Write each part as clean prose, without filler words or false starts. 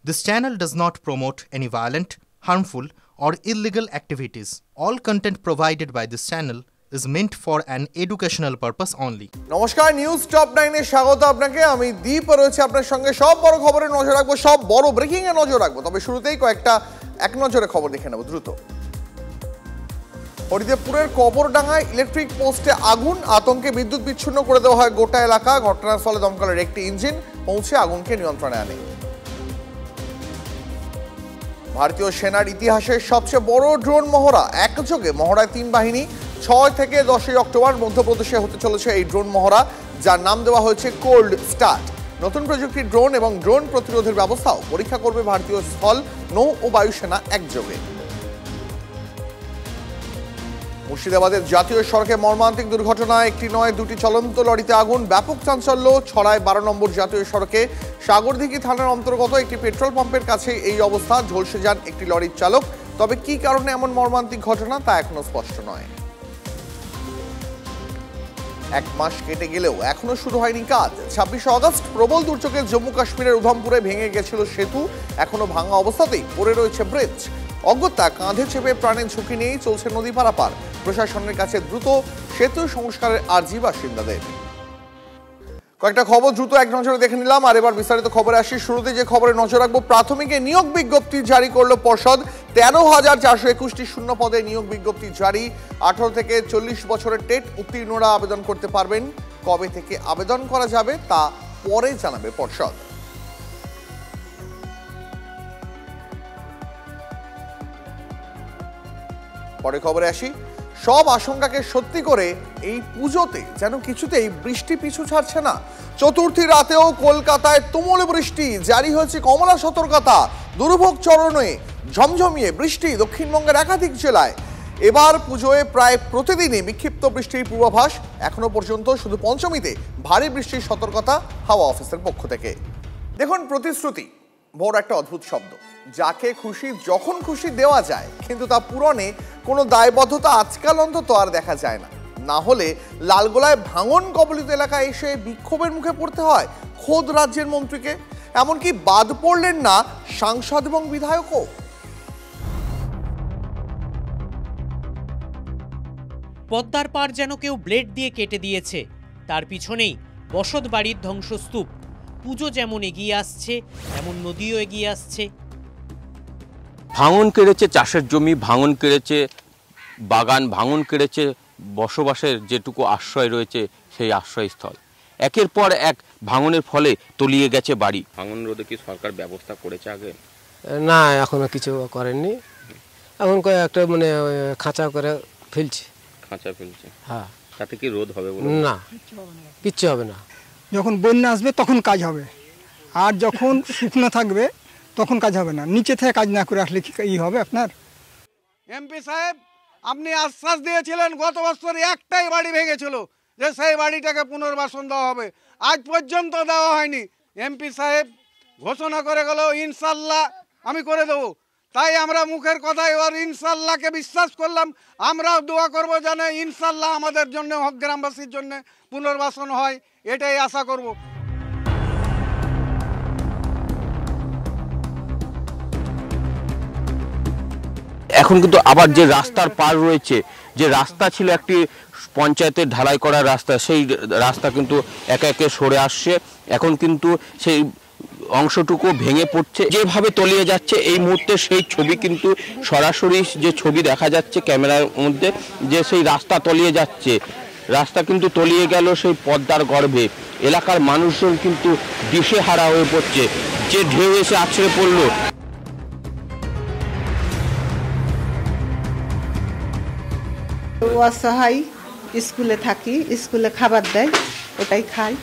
This channel does not promote any violent, harmful, or illegal activities. All content provided by this channel is meant for an educational purpose only. নমস্কার, news top 9 এ স্বাগত আপনাকে। আমি দীপ রয়েছে আপনার সঙ্গে। সব বড় খবরে নজর রাখবো, সব বড় ব্রেকিং এ নজর রাখবো। তবে শুরুতেই কয়েকটা এক নজরে খবর দেখে নেব দ্রুত। হরিদেবপুরের কবরডাঙ্গায় ইলেকট্রিক পোস্টে আগুন, আতঙ্কে বিদ্যুৎ বিচ্ছিন্ন করে দেওয়া হয় গোটা এলাকা। ঘটনার ফলে দমকলের একটি ইঞ্জিন পৌঁছে আগুনকে নিয়ন্ত্রণে আনে। ভারতীয় সেনার ইতিহাসের সবচেয়ে বড় ড্রোন মহড়া। একযোগে মহড়ায় 3 বাহিনী। 6 থেকে 10 অক্টোবর মধ্যপ্রদেশে হতে চলেছে এই ড্রোন মহড়া, যার নাম দেওয়া হয়েছে কোল্ড স্টার্ট। নতুন প্রযুক্তির ড্রোন এবং ড্রোন প্রতিরোধের ব্যবস্থাও পরীক্ষা করবে ভারতীয় স্থল, নৌ ও বায়ুসেনা একযোগে। মুর্শিদাবাদের জাতীয় সড়কে মর্মান্তিক দুর্ঘটনায় একটি নয় দুটি চলন্ত লরিতে আগুন। ব্যাপক চাঞ্চল্য ছড়ায় 12 নম্বর জাতীয় সড়কে সাগরদিঘি থানার অন্তর্গত একটি পেট্রোল পাম্পের কাছে এই অবস্থা। ঝলসে যান একটি লরির চালক। তবে কি কারণে এমন মর্মান্তিক ঘটনা তা এখনো স্পষ্ট নয়। 1 মাস কেটে গেলেও এখনো শুরু হয়নি কাজ। 26 আগস্ট প্রবল দুর্যোগে জম্মু কাশ্মীরের উধমপুরে ভেঙে গেছিল সেতু। এখনো ভাঙা অবস্থাতেই পড়ে রয়েছে ব্রিজ। অগত্যা কাঁধে চেপে প্রাণের ঝুঁকি নিয়েই চলছে নদী পারাপার। প্রশাসনের কাছে দ্রুত সেতু সংস্কারের আর্জি বাসিন্দাদের। কয়েকটা খবর দ্রুত এক নজরে দেখে নিলাম, আর এবার বিস্তারিত খবরে আসি। শুরুতে যে খবরে নজর রাখবো, প্রাথমিকে নিয়োগ বিজ্ঞপ্তি জারি করলো পর্ষদ। 13,421টি শূন্য পদে নিয়োগ বিজ্ঞপ্তি জারি। 18 থেকে 40 বছরের টেট উত্তীর্ণরা আবেদন করতে পারবেন। কবে থেকে আবেদন করা যাবে তা পরে জানাবে পর্ষদ। পরে খবরে আসি। সব আশঙ্কাকে সত্যি করে এই পুজোতে যেন কিছুতেই বৃষ্টি পিছু ছাড়ছে না। চতুর্থী রাতেও কলকাতায় তুমুল বৃষ্টি। জারি হয়েছে কমলা সতর্কতা। দুর্ভোগ চরণে ঝমঝমিয়ে বৃষ্টি দক্ষিণবঙ্গের একাধিক জেলায়। এবার পুজোয় প্রায় প্রতিদিনই বিক্ষিপ্ত বৃষ্টির পূর্বাভাস। এখনো পর্যন্ত শুধু পঞ্চমীতে ভারী বৃষ্টির সতর্কতা হাওয়া অফিসের পক্ষ থেকে। দেখুন, প্রতিশ্রুতি বড় একটা অদ্ভুত শব্দ। যাকে খুশি যখন খুশি দেওয়া যায়, কিন্তু তা পূরণে কোনো দায়বদ্ধতা আজকাল অন্তত আর দেখা যায় না। না হলে লালগোলায় ভাঙন কবলিত এলাকায় এসে বিক্ষোভের মুখে পড়তে হয় খোদ রাজ্যের মন্ত্রীকে। এমনকি বাদ পড়লেন না সাংসদ এবং বিধায়কও। পদ্মার পার যেন কেউ ব্লেড দিয়ে কেটে দিয়েছে। তার পিছনেই বসত বাড়ির ধ্বংসস্তূপ। পুজো যেমন এগিয়ে আসছে, এমন নদীও এগিয়ে আসছে। ভাঙন কেড়েছে চাষের জমি, ভাঙন কেড়েছে বাগান, ভাঙন কেড়েছে বসবাসের যেটুকু আশ্রয় রয়েছে সেই আশ্রয়স্থল। একের পর এক ভাঙনের ফলে তলিয়ে গেছে বাড়ি। ভাঙন রোধে কি সরকার ব্যবস্থা করেছে আগে? না, এখনো কিছু করেননি। এখন একটা মানে খাঁচা করে ফেলছে। খাঁচা ফেলছে? হ্যাঁ। তাতে কি রোধ হবে? না, কিচ্ছু হবে না। যখন বন্যা আসবে তখন কাজ হবে, আর যখন শুকনো থাকবে তখন কাজ হবে না। নিচে থেকে কাজ না করে আসলে কি হবে আপনার? এমপি সাহেব, আপনি আশ্বাস দিয়েছিলেন গত বছর একটাই বাড়ি ভেঙেছিল, যে সেই বাড়িটাকে পুনর্বাসন দেওয়া হবে। আজ পর্যন্ত দেওয়া হয়নি। এমপি সাহেব ঘোষণা করে গেল ইনশাল্লাহ আমি করে দেবো। তাই আমরা মুখের কথায় এবার ইনশাল্লাহকে বিশ্বাস করলাম। আমরাও দোয়া করবো যেন ইনশাল্লাহ আমাদের জন্য, গ্রামবাসীর জন্য পুনর্বাসন হয়, এটাই আশা করব। এখন কিন্তু আবার যে রাস্তার পার রয়েছে, যে রাস্তা ছিল একটি পঞ্চায়েতের ঢালাই করা রাস্তা, সেই রাস্তা কিন্তু একে একে সরে আসছে। এখন কিন্তু সেই অংশটুকু ভেঙে পড়ছে, যেভাবে তলিয়ে যাচ্ছে এই মুহূর্তে সেই ছবি কিন্তু সরাসরি যে ছবি দেখা যাচ্ছে ক্যামেরার মধ্যে, যে সেই রাস্তা তলিয়ে যাচ্ছে। রাস্তা কিন্তু তলিয়ে গেল সেই পদ্মার গর্ভে। এলাকার মানুষজন কিন্তু দিশেহারা হয়ে পড়ছে। যে ঢেউ এসে আছড়ে পড়লো। অসহায়, স্কুলে থাকি, স্কুলে খাবার দেয়, ওটাই খাই।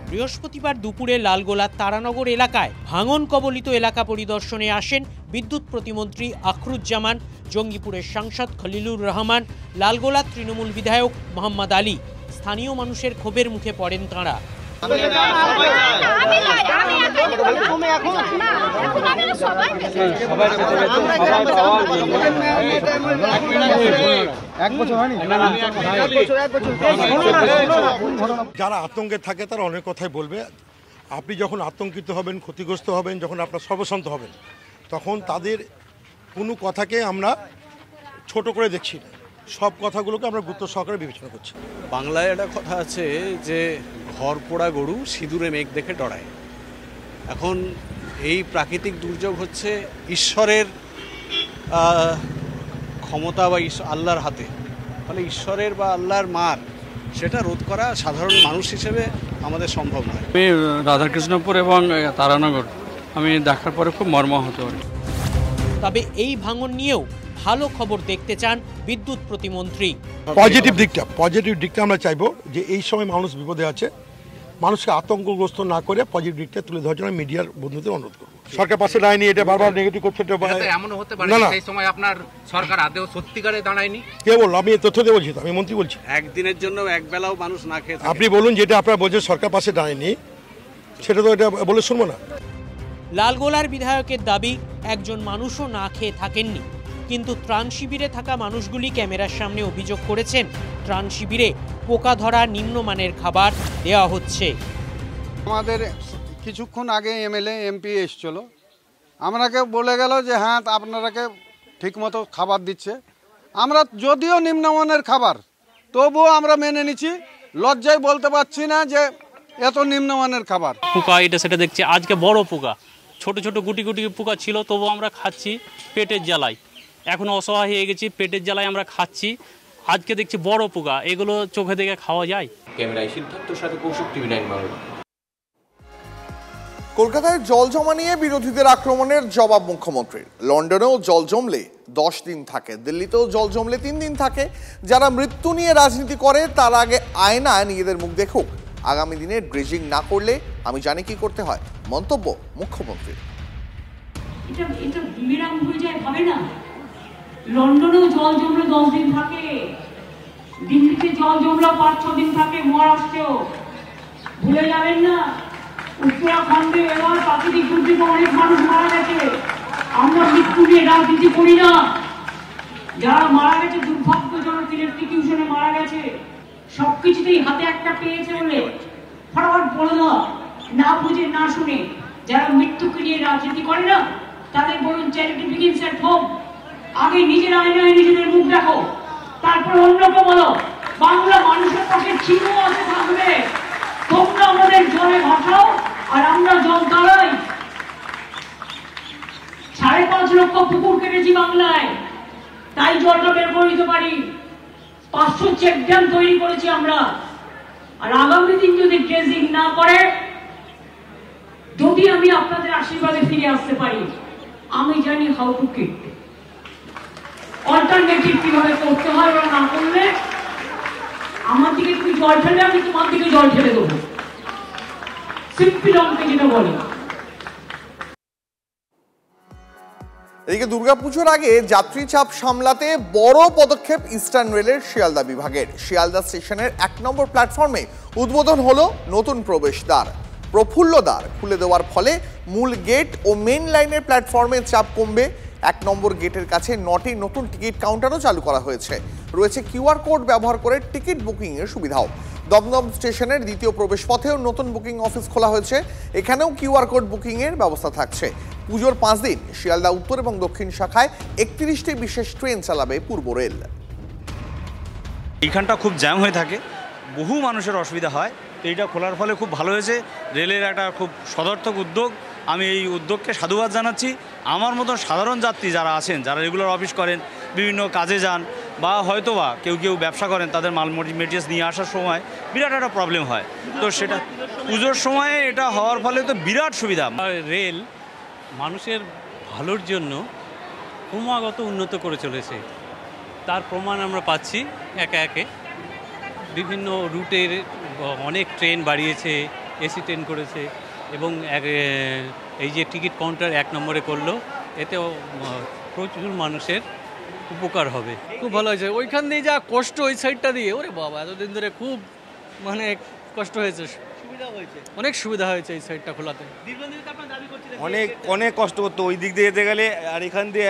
বৃহস্পতিবার দুপুরে লালগোলার তারানগর এলাকায় ভাঙন কবলিত এলাকা পরিদর্শনে আসেন বিদ্যুৎ প্রতিমন্ত্রী আখরুজ্জামান, জঙ্গিপুরের সাংসদ খলিলুর রহমান, লালগোলার তৃণমূল বিধায়ক মোহাম্মদ আলী। স্থানীয় মানুষের ক্ষোভের মুখে পড়েন তাঁরা। যারা আতঙ্কে থাকে তারা অনেক কথাই বলবে। আপনি যখন আতঙ্কিত হবেন, ক্ষতিগ্রস্ত হবেন, যখন আপনার সর্বশান্ত হবেন, তখন তাদের কোনো কথাকে আমরা ছোট করে দেখছি না, সব কথাগুলোকে আমরা গুরুত্ব সহকারে বিবেচনা করছি। বাংলায় একটা কথা আছে যে ঘর পোড়া গরু সিঁদুরে মেঘ দেখে ডরায়। এখন এই প্রাকৃতিক দুর্যোগ হচ্ছে ঈশ্বরের ক্ষমতা বা আল্লাহর হাতে, ফলে ঈশ্বরের বা আল্লাহর মার সেটা রোধ করা সাধারণ মানুষ হিসেবে আমাদের সম্ভব নয়। আমি রাধাকৃষ্ণপুর এবং তারানগর আমি দেখার পরে খুব মর্মাহত হই। তবে এই ভাঙন নিয়েও ভালো খবর দেখতে চান বিদ্যুৎ প্রতিমন্ত্রী। পজিটিভ দিকটা আমরা চাইবো যে এই সময় মানুষ বিপদে আছে, মানুষকে আতঙ্কগ্রস্ত না করে পজিটিভ দিকটা তুলে ধরার জন্য মিডিয়ার বন্ধুদের অনুরোধ করবো। সরকার পাশে দাঁড়ায়নি, এটা বারবার নেগেটিভ করছে। এমন হতে পারে সেই সময় আপনার সরকার আদেও সত্যিকারে দাঁড়ায়নি। কে বললো? আমি তথ্য দিয়ে বলছি, আমি মন্ত্রী বলছি। একদিনের জন্য একবেলাও মানুষ না খেয়ে থাকে। আপনি বলুন যেটা আপনার বলছেন সরকার পাশে দাঁড়ায়নি, সেটা তো এটা বলে শুনবো না। লালগোলার বিধায়কের দাবি একজন মানুষও না খেয়ে থাকেননি, কিন্তু ত্রাণ শিবিরে থাকা মানুষগুলি ক্যামেরার সামনে অভিযোগ করেছেন ত্রাণ শিবিরে পোকা ধরা নিম্নমানের খাবার দেওয়া হচ্ছে। আমাদের কিছুক্ষণ আগে এমএলএ এমপি এসছিল, আমরাকে বলে গেল যে হ্যাঁ আপনারাকে ঠিকমতো খাবার দিচ্ছে। আমরা যদিও নিম্নমানের খাবার, তবুও আমরা মেনে নিচ্ছি। লজ্জায় বলতে পারছি না যে এত নিম্নমানের খাবার। পোকা এটা সেটা দেখছি, আজকে বড় পোকা, ছোট ছোট গুটি গুটি পোকা ছিল, তবু আমরা খাচ্ছি পেটের জ্বালায়। এখন অসহায় হয়ে গেছি, পেটের জ্বালায় আমরা খাচ্ছি। আজকে দেখছি বড় পোকা, এগুলো চোখে দেখে খাওয়া যায়? ক্যামেরায় সিদ্ধার্থর সাথে কৌশিক, টিভি 9 বাংলা। কলকাতায় জল জমা নিয়ে বিরোধীদের আক্রমণের জবাব মুখ্যমন্ত্রীর। লন্ডনেও জল জমলে 10 দিন থাকে, দিল্লিতেও জল জমলে 3 দিন থাকে। যারা মৃত্যু নিয়ে রাজনীতি করে তার আগে আয়নায় নিজেদের মুখ দেখুক। আগামী দিনে ড্রেজিং না করলে আমি জানি কি করতে হয়, মন্তব্য মুখ্যমন্ত্রীর। এটা বিরাম হয়ে যায়, ভাবে না? লন্ডনেও জল জমলে 10 দিন থাকে, দিল্লিতে জল জমলে 5-6 দিন থাকে, মহারাষ্ট্রেও। ভুলে যাবেন না, উত্তরাখণ্ডে এবার প্রাকৃতিক দুর্যোগে অনেক মানুষ মারা গেছে। আমরা মৃত্যু নিয়ে রাজনীতি করি না। যারা মারা গেছে দুর্ভাগ্যজনক ইলেকট্রিকিউশনে মারা গেছে, সবকিছুতেই হাতে একটা পেয়েছে বলে ফটাফট বলে দেওয়া, না বুঝে না শুনে। যারা মৃত্যুকে নিয়ে রাজনীতি করে না তাদের বলুন চ্যারিটি বিগিনস এট হোম। আগে নিজের আয়নায় নিজেদের মুখ দেখো, তারপর অন্যকে বলো। বাংলা মানুষের পাশে ছিল আছে, থাকবে। তোমরা আমাদের জলে ভাসাও আর আমরা জল দাঁড়াই। 5.5 লক্ষ পুকুর কেটেছি বাংলায়, তাই জলটা বের করে দিতে পারি। 500 চেক ড্যাম তৈরি করেছি আমরা। আর আগামী দিন যদি ড্রেজিং না করে, যদি আমি আপনাদের আশীর্বাদে ফিরে আসতে পারি, আমি জানি হাউ টু কিট। অল্টারনেটিভ কিভাবে করতে হয়, ওরা না করলে আমার দিকে তুমি জল ঠেলে, আমি তোমার দিকে জল ঠেলে দেবো। সিম্পল অঙ্কে যেটা বলি। এদিকে দুর্গাপুজোর আগে যাত্রী চাপ সামলাতে বড় পদক্ষেপ ইস্টার্ন রেলের শিয়ালদা বিভাগের। শিয়ালদা স্টেশনের 1 নম্বর প্ল্যাটফর্মে উদ্বোধন হলো নতুন প্রবেশদ্বার। প্রফুল্ল দ্বার খুলে দেওয়ার ফলে মূল গেট ও মেন লাইনের প্ল্যাটফর্মে চাপ কমবে। 1 নম্বর গেটের কাছে 9টি নতুন টিকিট কাউন্টারও চালু করা হয়েছে। রয়েছে কিউআর কোড ব্যবহার করে টিকিট বুকিং এর সুবিধাও। দমদম স্টেশনের দ্বিতীয় প্রবেশ পথেও নতুন বুকিং অফিস খোলা হয়েছে, এখানেও কিউআর কোড বুকিং এর ব্যবস্থা থাকছে। পুজোর 5 দিন শিয়ালদা উত্তর এবং দক্ষিণ শাখায় 31টি বিশেষ ট্রেন চালাবে পূর্ব রেল। এইখানটা খুব জ্যাম হয়ে থাকে, বহু মানুষের অসুবিধা হয়। এইটা খোলার ফলে খুব ভালো হয়েছে, রেলের একটা খুব সদর্থক উদ্যোগ। আমি এই উদ্যোগকে সাধুবাদ জানাচ্ছি। আমার মতো সাধারণ যাত্রী যারা আছেন, যারা রেগুলার অফিস করেন, বিভিন্ন কাজে যান, বা হয়তোবা কেউ ব্যবসা করেন, তাদের মাল মেটেরিয়ালস নিয়ে আসার সময় বিরাট একটা প্রবলেম হয়। তো সেটা পুজোর সময়ে এটা হওয়ার ফলে তো বিরাট সুবিধা। রেল মানুষের ভালোর জন্য ক্রমাগত উন্নত করে চলেছে, তার প্রমাণ আমরা পাচ্ছি একে একে। বিভিন্ন রুটের অনেক ট্রেন বাড়িয়েছে, এসি ট্রেন করেছে, এবং এই যে টিকিট কাউন্টার 1 নম্বরে করলো, এতেও প্রচুর মানুষের উপকার হবে। খুব ভালো হয়েছে। ওইখান দিয়ে যা কষ্ট, ওই সাইডটা দিয়ে, ওরে বাবা, এতদিন ধরে খুব কষ্ট হয়েছে। অনেক সুবিধা হয়েছে এই সাইডটা খোলাতে। অনেক কষ্ট করতো ওই দিক দিয়ে যেতে গেলে, আর এখান দিয়ে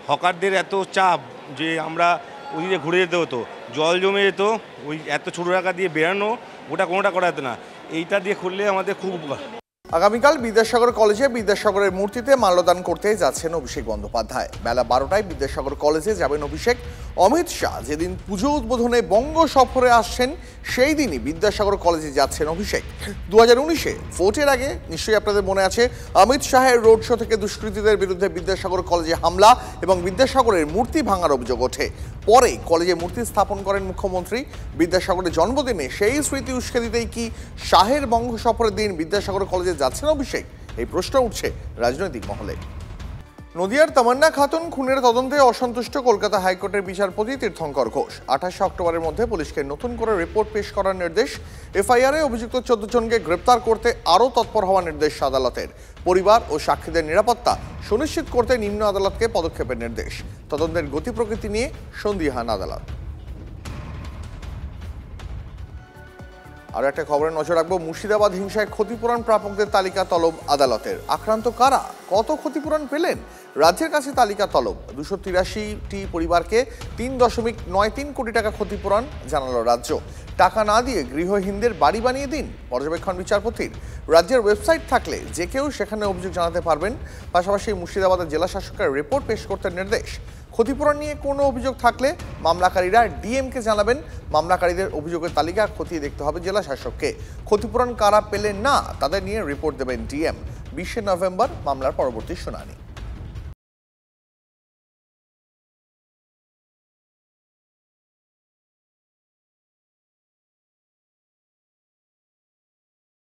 হকারদের এত চাপ যে আমরা ওই দিকে ঘুরে যেতে হতো, জল জমে যেত, ওই এত ছোটো টাকা দিয়ে বেরানো, ওটা কোনোটা করা যেত না। এইটা দিয়ে করলে আমাদের খুব উপকার। আগামীকাল বিদ্যাসাগর কলেজে বিদ্যাসাগরের মূর্তিতে মাল্যদান করতে যাচ্ছেন অভিষেক বন্দ্যোপাধ্যায়। বেলা 12টায় বিদ্যাসাগর কলেজে যাবেন অভিষেক। অমিত শাহ যেদিন পুজো উদ্বোধনে বঙ্গ সফরে আসছেন সেই দিনই বিদ্যাসাগর কলেজে যাচ্ছেন অভিষেক। 2019-এ ভোটের আগে নিশ্চয়ই আপনাদের মনে আছে অমিত শাহের রোড শো থেকে দুষ্কৃতীদের বিরুদ্ধে বিদ্যাসাগর কলেজে হামলা এবং বিদ্যাসাগরের মূর্তি ভাঙার অভিযোগ ওঠে। পরে কলেজে মূর্তি স্থাপন করেন মুখ্যমন্ত্রী। বিদ্যাসাগরের জন্মদিনে সেই স্মৃতি উস্কে দিতেই কি শাহের বঙ্গ সফরের দিন বিদ্যাসাগর কলেজে যাচ্ছেন অভিষেক? এই প্রশ্ন উঠছে রাজনৈতিক মহলে। নদিয়ার তামান্না খাতুন খুনের তদন্তে অসন্তুষ্ট কলকাতা হাইকোর্টের বিচারপতি তীর্থঙ্কর ঘোষ। 28 অক্টোবরের মধ্যে পুলিশকে নতুন করে রিপোর্ট পেশ করার নির্দেশ। এফআইআরে অভিযুক্ত 14 জনকে গ্রেপ্তার করতে আরও তৎপর হওয়ার নির্দেশ আদালতের। পরিবার ও সাক্ষীদের নিরাপত্তা সুনিশ্চিত করতে নিম্ন আদালতকে পদক্ষেপের নির্দেশ। তদন্তের গতি প্রকৃতি নিয়ে সন্দিহান আদালত। আর একটা খবরে নজর রাখবো। মুর্শিদাবাদ হিংসায় ক্ষতিপূরণ প্রাপকদের তালিকা তলব আদালতের। আক্রান্ত কারা, কত ক্ষতিপূরণ পেলেন? রাজ্যের কাছে তালিকা তলব। 283টি পরিবারকে 3.93 কোটি টাকা ক্ষতিপূরণ জানালো রাজ্য। টাকা না দিয়ে গৃহহীনদের বাড়ি বানিয়ে দিন, পর্যবেক্ষণ বিচারপতির। রাজ্যের ওয়েবসাইট থাকলে যে কেউ সেখানে অভিযোগ জানাতে পারবেন। পাশাপাশি মুর্শিদাবাদের জেলা শাসকের রিপোর্ট পেশ করতে নির্দেশ। ক্ষতিপূরণ নিয়ে কোনো অভিযোগ থাকলে মামলাকারীরা ডিএমকে জানাবেন। মামলাকারীদের অভিযোগের তালিকা খতিয়ে দেখতে হবে জেলা শাসককে। ক্ষতিপূরণ কারা পেলেন না তাদের নিয়ে রিপোর্ট দেবেন ডিএম। 20 নভেম্বর মামলার পরবর্তী শুনানি।